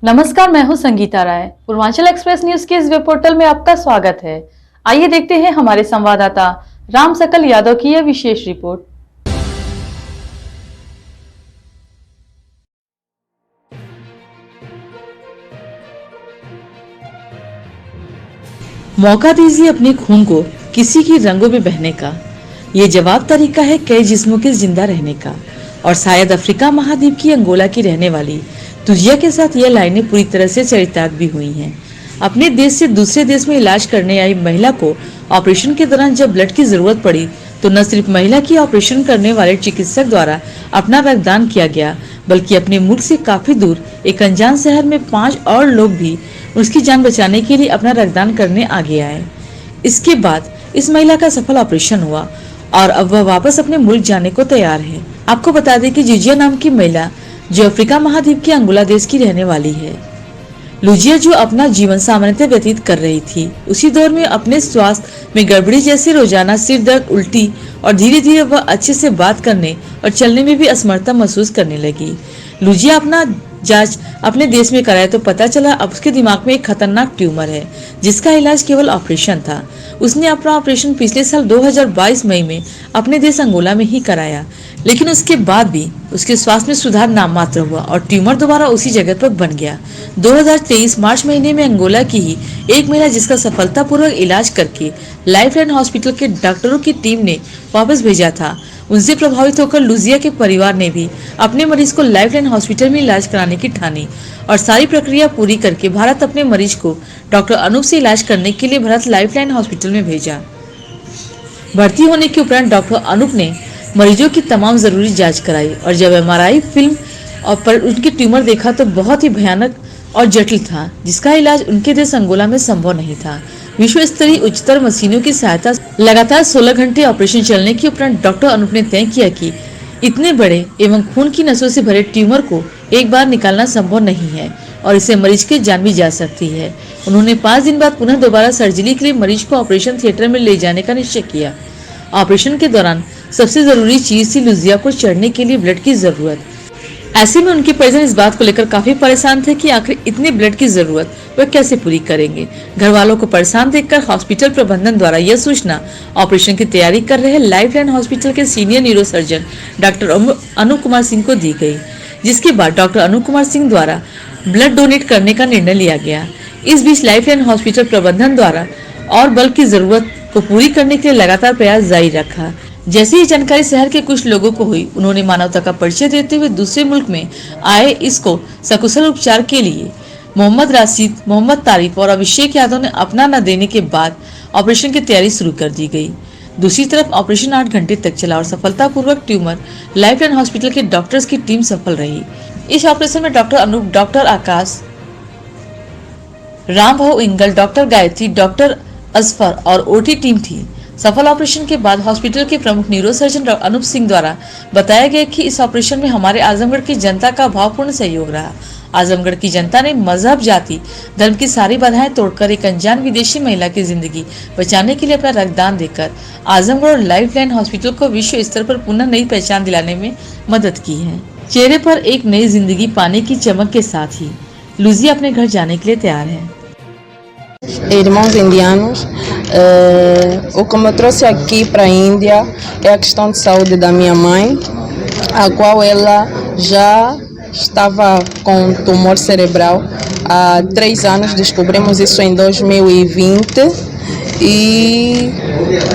नमस्कार, मैं हूं संगीता राय। पूर्वांचल एक्सप्रेस न्यूज के इस वेब पोर्टल में आपका स्वागत है। आइए देखते हैं हमारे संवाददाता राम सकल यादव की यह विशेष रिपोर्ट। मौका दीजिए अपने खून को किसी की रंगों में बहने का, ये जवाब तरीका है कई जिस्मों के जिंदा रहने का। और शायद अफ्रीका महाद्वीप की अंगोला की रहने वाली तुजिया के साथ यह लाइनें पूरी तरह से चरितार्थ भी हुई हैं। अपने देश से दूसरे देश में इलाज करने आई महिला को ऑपरेशन के दौरान जब ब्लड की जरूरत पड़ी तो न सिर्फ महिला की ऑपरेशन करने वाले चिकित्सक द्वारा अपना रक्तदान किया गया, बल्कि अपने मुल्क से काफी दूर एक अनजान शहर में 5 और लोग भी उसकी जान बचाने के लिए अपना रक्तदान करने आगे आए। इसके बाद इस महिला का सफल ऑपरेशन हुआ और अब वह वापस अपने मुल्क जाने को तैयार है। आपको बता दें कि जुजिया नाम की महिला जो अफ्रीका महाद्वीप के अंगोला देश की रहने वाली है। लुजिया जो अपना जीवन सामान्यतः व्यतीत कर रही थी, उसी दौर में अपने स्वास्थ्य में गड़बड़ी जैसे रोजाना सिर दर्द, उल्टी और धीरे धीरे वह अच्छे से बात करने और चलने में भी असमर्थता महसूस करने लगी। लुजिया अपना जांच अपने देश में कराया तो पता चला अब उसके दिमाग में एक खतरनाक ट्यूमर है जिसका इलाज केवल ऑपरेशन था। उसने अपना ऑपरेशन पिछले साल 2022 मई में अपने देश अंगोला में ही कराया, लेकिन उसके बाद भी उसके स्वास्थ्य में सुधार नाम मात्र हुआ और ट्यूमर दोबारा उसी जगह पर बन गया। 2023 मार्च महीने में अंगोला की ही एक महिला जिसका सफलतापूर्वक इलाज करके लाइफलाइन हॉस्पिटल के डॉक्टरों की टीम ने वापस भेजा था, उनसे प्रभावित होकर लुजिया के परिवार ने भी अपने मरीज को लाइफलाइन हॉस्पिटल में इलाज कराने की ठानी और सारी प्रक्रिया पूरी करके भारत अपने मरीज को डॉक्टर अनूप से इलाज करने के लिए भारत लाइफलाइन हॉस्पिटल में भेजा। भर्ती होने के उपरांत डॉक्टर अनूप ने मरीजों की तमाम जरूरी जांच कराई और जब MRI फिल्म और पर उनके ट्यूमर देखा तो बहुत ही भयानक और जटिल था, जिसका इलाज उनके देश अंगोला में संभव नहीं था। विश्व स्तरीय उच्चतर मशीनों की सहायता लगातार 16 घंटे ऑपरेशन चलने के उपरांत डॉक्टर अनूप ने तय किया कि इतने बड़े एवं खून की नसों से भरे ट्यूमर को एक बार निकालना संभव नहीं है और इससे मरीज की जान भी जा सकती है। उन्होंने 5 दिन बाद पुनः दोबारा सर्जरी के लिए मरीज को ऑपरेशन थिएटर में ले जाने का निश्चय किया। ऑपरेशन के दौरान सबसे जरूरी चीज थी लुजिया को चढ़ने के लिए ब्लड की जरूरत। ऐसे में उनके परिजन इस बात को लेकर काफी परेशान थे कि आखिर इतने ब्लड की जरूरत वह कैसे पूरी करेंगे। घर वालों को परेशान देखकर हॉस्पिटल प्रबंधन द्वारा यह सूचना ऑपरेशन की तैयारी कर रहे लाइफलाइन हॉस्पिटल के senior neurosurgeon doctor Anoop Kumar Singh को दी गई, जिसके बाद डॉक्टर अनूप कुमार सिंह द्वारा ब्लड डोनेट करने का निर्णय लिया गया। इस बीच लाइफलाइन हॉस्पिटल प्रबंधन द्वारा और बल की जरूरत को पूरी करने के लिए लगातार प्रयास जारी रखा। जैसे ही जानकारी शहर के कुछ लोगों को हुई, उन्होंने मानवता का परिचय देते हुए दूसरे मुल्क में आए इसको सकुशल उपचार के लिए मोहम्मद राशिद, मोहम्मद तारिफ और अभिषेक यादव ने अपना न देने के बाद ऑपरेशन की तैयारी शुरू कर दी गई। दूसरी तरफ ऑपरेशन 8 घंटे तक चला और सफलतापूर्वक ट्यूमर लाइफलाइन हॉस्पिटल के डॉक्टर्स की टीम सफल रही। इस ऑपरेशन में डॉक्टर अनूप, डॉक्टर आकाश, राम भाऊ इंगल, डॉक्टर गायत्री, डॉक्टर असफर और OT टीम थी। सफल ऑपरेशन के बाद हॉस्पिटल के प्रमुख न्यूरोसर्जन डॉक्टर अनूप सिंह द्वारा बताया गया कि इस ऑपरेशन में हमारे आजमगढ़ की जनता का भावपूर्ण सहयोग रहा। आजमगढ़ की जनता ने मजहब, जाति, धर्म की सारी बाधाएं तोड़कर एक अनजान विदेशी महिला की जिंदगी बचाने के लिए अपना रक्तदान देकर आजमगढ़ और लाइफलाइन हॉस्पिटल को विश्व स्तर पर पुनः नई पहचान दिलाने में मदद की है। चेहरे पर एक नई जिंदगी पाने की चमक के साथ ही लुजिया अपने घर जाने के लिए तैयार है। Irmãos indianos, o que me trouxe aqui para a Índia é a questão de saúde da minha mãe, a qual ela já estava com tumor cerebral há 3 anos, descobrimos isso em 2020 e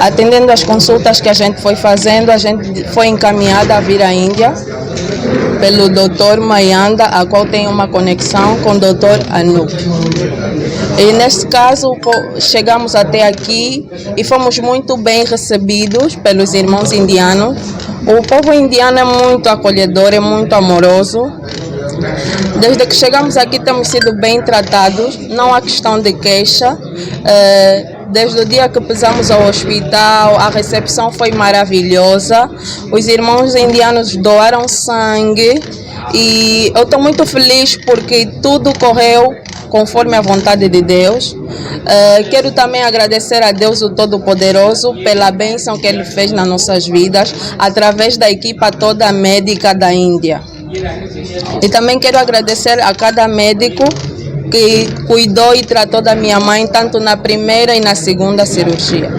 atendendo às consultas que a gente foi fazendo, a gente foi encaminhada a vir à Índia pelo Dr. Mayanda, a qual tem uma conexão com o Dr. Anup. E neste caso chegamos até aqui e fomos muito bem recebidos pelos irmãos indianos. O povo indiano é muito acolhedor, é muito amoroso. Desde que chegamos aqui temos sido bem tratados, não há questão de queixa. Desde o dia que pisamos ao hospital, a recepção foi maravilhosa. Os irmãos indianos doaram sangue e eu estou muito feliz porque tudo correu conforme a vontade de Deus. Quero também agradecer a Deus o Todo-Poderoso pela bênção que Ele fez nas nossas vidas através da equipa toda médica da Índia. E também quero agradecer a cada médico que cuidou e tratou da minha mãe tanto na primeira e na segunda cirurgia.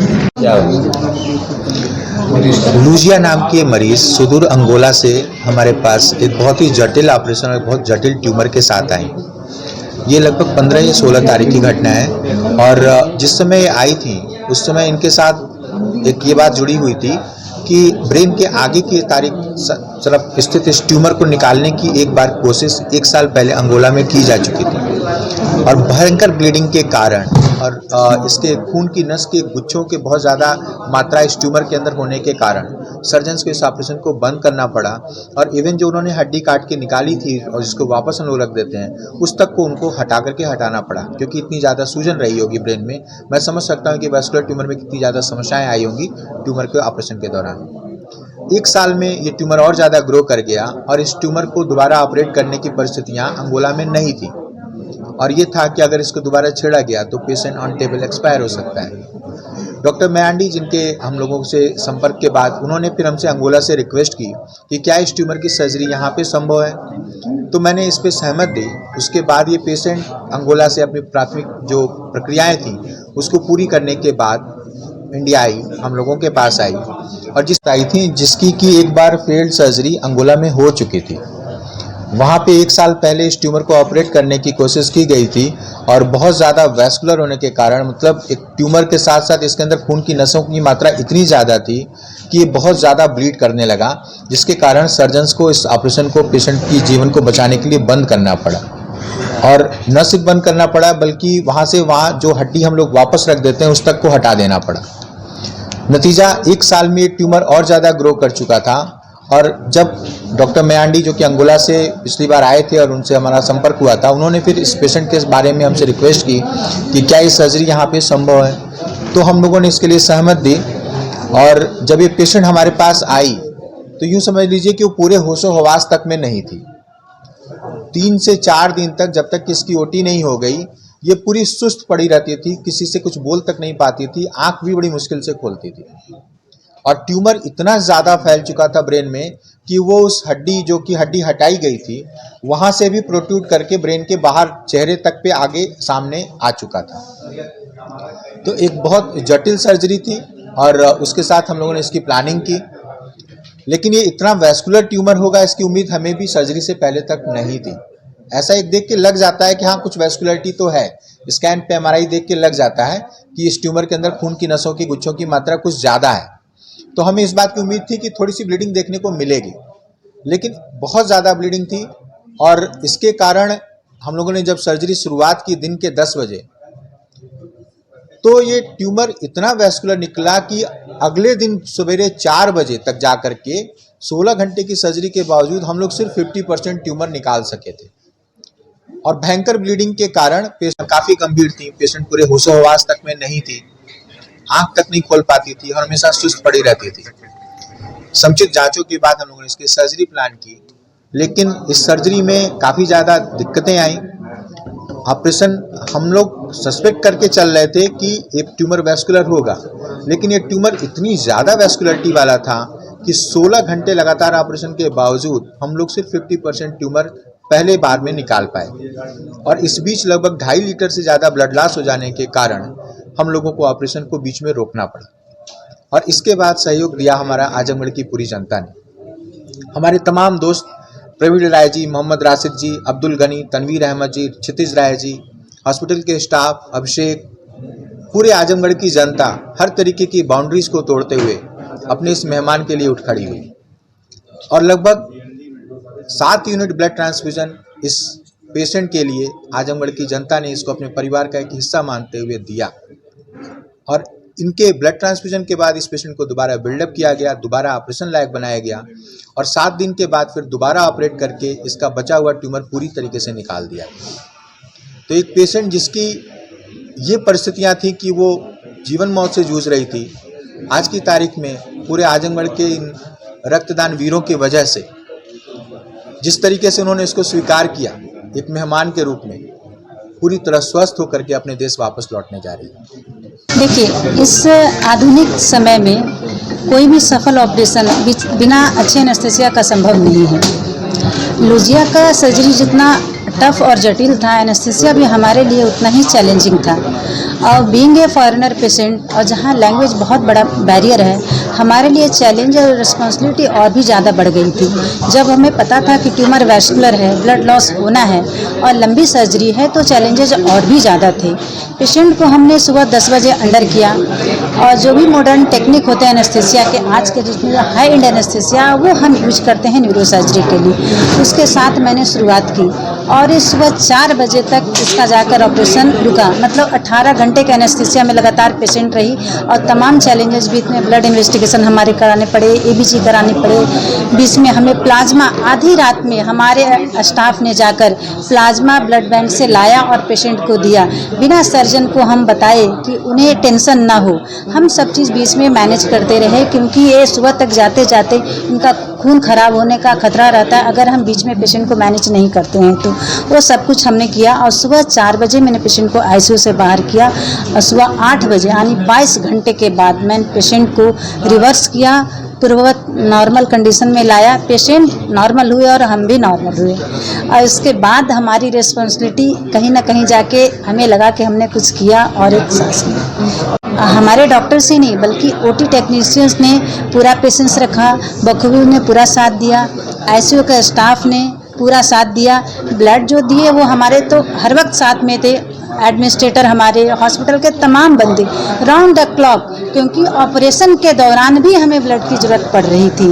Lucia नाम के मरीज सुदूर Angola से हमारे पास एक बहुत ही जटिल operation और बहुत जटिल ट्यूमर के साथ आई। ये लगभग 15 या 16 तारीख की घटना है और जिस समय ये आई थी उस समय इनके साथ एक ये बात जुड़ी हुई थी कि ब्रेन के आगे की तारीख तरफ स्थित इस ट्यूमर को निकालने की एक बार कोशिश 1 साल पहले अंगोला में की जा चुकी थी और भयंकर ब्लीडिंग के कारण और इसके खून की नस के गुच्छों के बहुत ज़्यादा मात्रा इस ट्यूमर के अंदर होने के कारण सर्जन्स को इस ऑपरेशन को बंद करना पड़ा और इवन जो उन्होंने हड्डी काट के निकाली थी और जिसको वापस हम लोग रख देते हैं उस तक को उनको हटा करके हटाना पड़ा क्योंकि इतनी ज़्यादा सूजन रही होगी ब्रेन में। मैं समझ सकता हूँ कि वैस्कुलर ट्यूमर में कितनी ज़्यादा समस्याएं आई होंगी ट्यूमर के ऑपरेशन के दौरान। 1 साल में ये ट्यूमर और ज़्यादा ग्रो कर गया और इस ट्यूमर को दोबारा ऑपरेट करने की परिस्थितियाँ अंगोला में नहीं थी और ये था कि अगर इसको दोबारा छेड़ा गया तो पेशेंट ऑन टेबल एक्सपायर हो सकता है। डॉक्टर मैंडी जिनके हम लोगों से संपर्क के बाद उन्होंने फिर हमसे अंगोला से रिक्वेस्ट की कि क्या इस ट्यूमर की सर्जरी यहाँ पे संभव है, तो मैंने इस पे सहमत दी। उसके बाद ये पेशेंट अंगोला से अपनी प्राथमिक जो प्रक्रियाएं थी उसको पूरी करने के बाद इंडिया आई, हम लोगों के पास आई और आई थी जिसकी कि एक बार फेल्ड सर्जरी अंगोला में हो चुकी थी। वहाँ पे 1 साल पहले इस ट्यूमर को ऑपरेट करने की कोशिश की गई थी और बहुत ज़्यादा वैस्कुलर होने के कारण मतलब एक ट्यूमर के साथ साथ इसके अंदर खून की नसों की मात्रा इतनी ज़्यादा थी कि ये बहुत ज़्यादा ब्लीड करने लगा, जिसके कारण सर्जन्स को इस ऑपरेशन को पेशेंट की जीवन को बचाने के लिए बंद करना पड़ा और न सिर्फ बंद करना पड़ा बल्कि वहाँ से वहाँ जो हड्डी हम लोग वापस रख देते हैं उस तक को हटा देना पड़ा। नतीजा 1 साल में ये ट्यूमर और ज़्यादा ग्रो कर चुका था और जब डॉक्टर मैंडी जो कि अंगोला से पिछली बार आए थे और उनसे हमारा संपर्क हुआ था, उन्होंने फिर इस पेशेंट के बारे में हमसे रिक्वेस्ट की कि क्या ये सर्जरी यहाँ पे संभव है, तो हम लोगों ने इसके लिए सहमत दी और जब ये पेशेंट हमारे पास आई तो यूँ समझ लीजिए कि वो पूरे होशो हवास तक में नहीं थी। 3 से 4 दिन तक जब तक कि इसकी ओटी नहीं हो गई ये पूरी सुस्त पड़ी रहती थी, किसी से कुछ बोल तक नहीं पाती थी, आँख भी बड़ी मुश्किल से खोलती थी और ट्यूमर इतना ज़्यादा फैल चुका था ब्रेन में कि वो उस हड्डी जो कि हड्डी हटाई गई थी वहाँ से भी प्रोट्रूड करके ब्रेन के बाहर चेहरे तक पे आगे सामने आ चुका था। तो एक बहुत जटिल सर्जरी थी और उसके साथ हम लोगों ने इसकी प्लानिंग की, लेकिन ये इतना वैस्कुलर ट्यूमर होगा इसकी उम्मीद हमें भी सर्जरी से पहले तक नहीं थी। ऐसा एक देख के लग जाता है कि हाँ कुछ वैस्कुलरिटी तो है, स्कैन पे MRI देख के लग जाता है कि इस ट्यूमर के अंदर खून की नसों की गुच्छों की मात्रा कुछ ज़्यादा है, तो हमें इस बात की उम्मीद थी कि थोड़ी सी ब्लीडिंग देखने को मिलेगी, लेकिन बहुत ज़्यादा ब्लीडिंग थी और इसके कारण हम लोगों ने जब सर्जरी शुरुआत की दिन के 10 बजे तो ये ट्यूमर इतना वैस्कुलर निकला कि अगले दिन सवेरे 4 बजे तक जा कर के 16 घंटे की सर्जरी के बावजूद हम लोग सिर्फ 50% ट्यूमर निकाल सके थे और भयंकर ब्लीडिंग के कारण पेशेंट काफ़ी गंभीर थी, पेशेंट पूरे होशो हवास तक में नहीं थी, आंख तक नहीं खोल पाती थी और हमेशा सुस्त पड़ी रहती थी। समुचित जांचों के बाद हम लोगों ने इसकी सर्जरी प्लान की, लेकिन इस सर्जरी में काफ़ी ज़्यादा दिक्कतें आई। ऑपरेशन हम लोग सस्पेक्ट करके चल रहे थे कि एक ट्यूमर वैस्कुलर होगा, लेकिन ये ट्यूमर इतनी ज़्यादा वैस्कुलरिटी वाला था कि 16 घंटे लगातार ऑपरेशन के बावजूद हम लोग सिर्फ 50% ट्यूमर पहले बार में निकाल पाए और इस बीच लगभग 2.5 लीटर से ज़्यादा ब्लड लॉस हो जाने के कारण हम लोगों को ऑपरेशन को बीच में रोकना पड़ा और इसके बाद सहयोग दिया हमारा आजमगढ़ की पूरी जनता ने। हमारे तमाम दोस्त प्रवीण राय जी, मोहम्मद राशिद जी, अब्दुल गनी, तनवीर अहमद जी, क्षितिज राय जी, हॉस्पिटल के स्टाफ, अभिषेक, पूरे आजमगढ़ की जनता हर तरीके की बाउंड्रीज को तोड़ते हुए अपने इस मेहमान के लिए उठ खड़ी हुई और लगभग 7 यूनिट ब्लड ट्रांसफ्यूजन इस पेशेंट के लिए आजमगढ़ की जनता ने इसको अपने परिवार का एक हिस्सा मानते हुए दिया और इनके ब्लड ट्रांसफ्यूजन के बाद इस पेशेंट को दोबारा बिल्डअप किया गया, दोबारा ऑपरेशन लायक बनाया गया और 7 दिन के बाद फिर दोबारा ऑपरेट करके इसका बचा हुआ ट्यूमर पूरी तरीके से निकाल दिया गया। तो एक पेशेंट जिसकी ये परिस्थितियाँ थी कि वो जीवन मौत से जूझ रही थी, आज की तारीख में पूरे आजमगढ़ के इन रक्तदान वीरों की वजह से जिस तरीके से उन्होंने इसको स्वीकार किया एक मेहमान के रूप में, पूरी तरह स्वस्थ होकर के अपने देश वापस लौटने जा रही है। देखिए, इस आधुनिक समय में कोई भी सफल ऑपरेशन बिना अच्छे एनेस्थेसिया का संभव नहीं है। लुजिया का सर्जरी जितना टफ और जटिल था, एनेस्थीसिया भी हमारे लिए उतना ही चैलेंजिंग था। और बीइंग ए फॉरेनर पेशेंट और जहाँ लैंग्वेज बहुत बड़ा बैरियर है, हमारे लिए चैलेंज और रिस्पॉन्सिबिलिटी और भी ज़्यादा बढ़ गई थी। जब हमें पता था कि ट्यूमर वैस्कुलर है, ब्लड लॉस होना है और लंबी सर्जरी है, तो चैलेंजेज और भी ज़्यादा थे। पेशेंट को हमने सुबह 10 बजे अंडर किया और जो भी मॉडर्न टेक्निक होते हैं एनेस्थीसिया के, आज के जिसमें हाई एंड एनेस्थीसिया, वो हम यूज करते हैं न्यूरो सर्जरी के लिए। उसके साथ मैंने शुरुआत की और इस सुबह 4 बजे तक इसका जाकर ऑपरेशन रुका। मतलब 18 घंटे के एनेस्थीसिया में लगातार पेशेंट रही और तमाम चैलेंजेस भी इतने, ब्लड इन्वेस्टिगेशन हमारे कराने पड़े, एबीजी कराने पड़े, बीच में हमें प्लाज्मा आधी रात में हमारे स्टाफ ने जाकर प्लाज्मा ब्लड बैंक से लाया और पेशेंट को दिया, बिना सर्जन को हम बताए कि उन्हें टेंशन ना हो। हम सब चीज़ बीच में मैनेज करते रहे, क्योंकि ये सुबह तक जाते जाते इनका खून खराब होने का खतरा रहता है अगर हम बीच में पेशेंट को मैनेज नहीं करते हैं। तो वो सब कुछ हमने किया और सुबह 4 बजे मैंने पेशेंट को आईसीयू से बाहर किया और सुबह 8 बजे यानी 22 घंटे के बाद मैंने पेशेंट को रिवर्स किया, पूर्ववत नॉर्मल कंडीशन में लाया। पेशेंट नॉर्मल हुए और हम भी नॉर्मल हुए और इसके बाद हमारी रिस्पॉन्सिबिलिटी कहीं ना कहीं जाके हमें लगा कि हमने कुछ किया और एक सांस ली। हमारे डॉक्टर से नहीं बल्कि ओटी टेक्नीशियंस ने पूरा पेशेंस रखा, बखूबी ने पूरा साथ दिया, आईसीयू का स्टाफ ने पूरा साथ दिया। ब्लड जो दिए वो हमारे तो हर वक्त साथ में थे, एडमिनिस्ट्रेटर हमारे, हॉस्पिटल के तमाम बंदे राउंड द क्लॉक, क्योंकि ऑपरेशन के दौरान भी हमें ब्लड की ज़रूरत पड़ रही थी।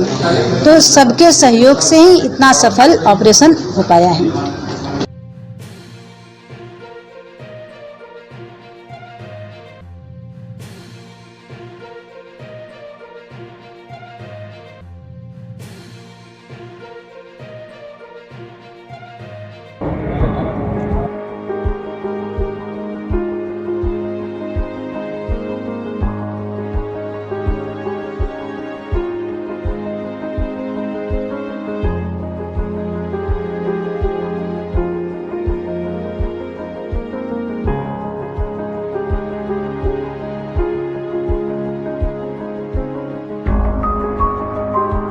तो सबके सहयोग से ही इतना सफल ऑपरेशन हो पाया है।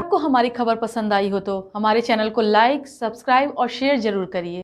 आपको हमारी खबर पसंद आई हो तो हमारे चैनल को लाइक, सब्सक्राइब और शेयर जरूर करिए।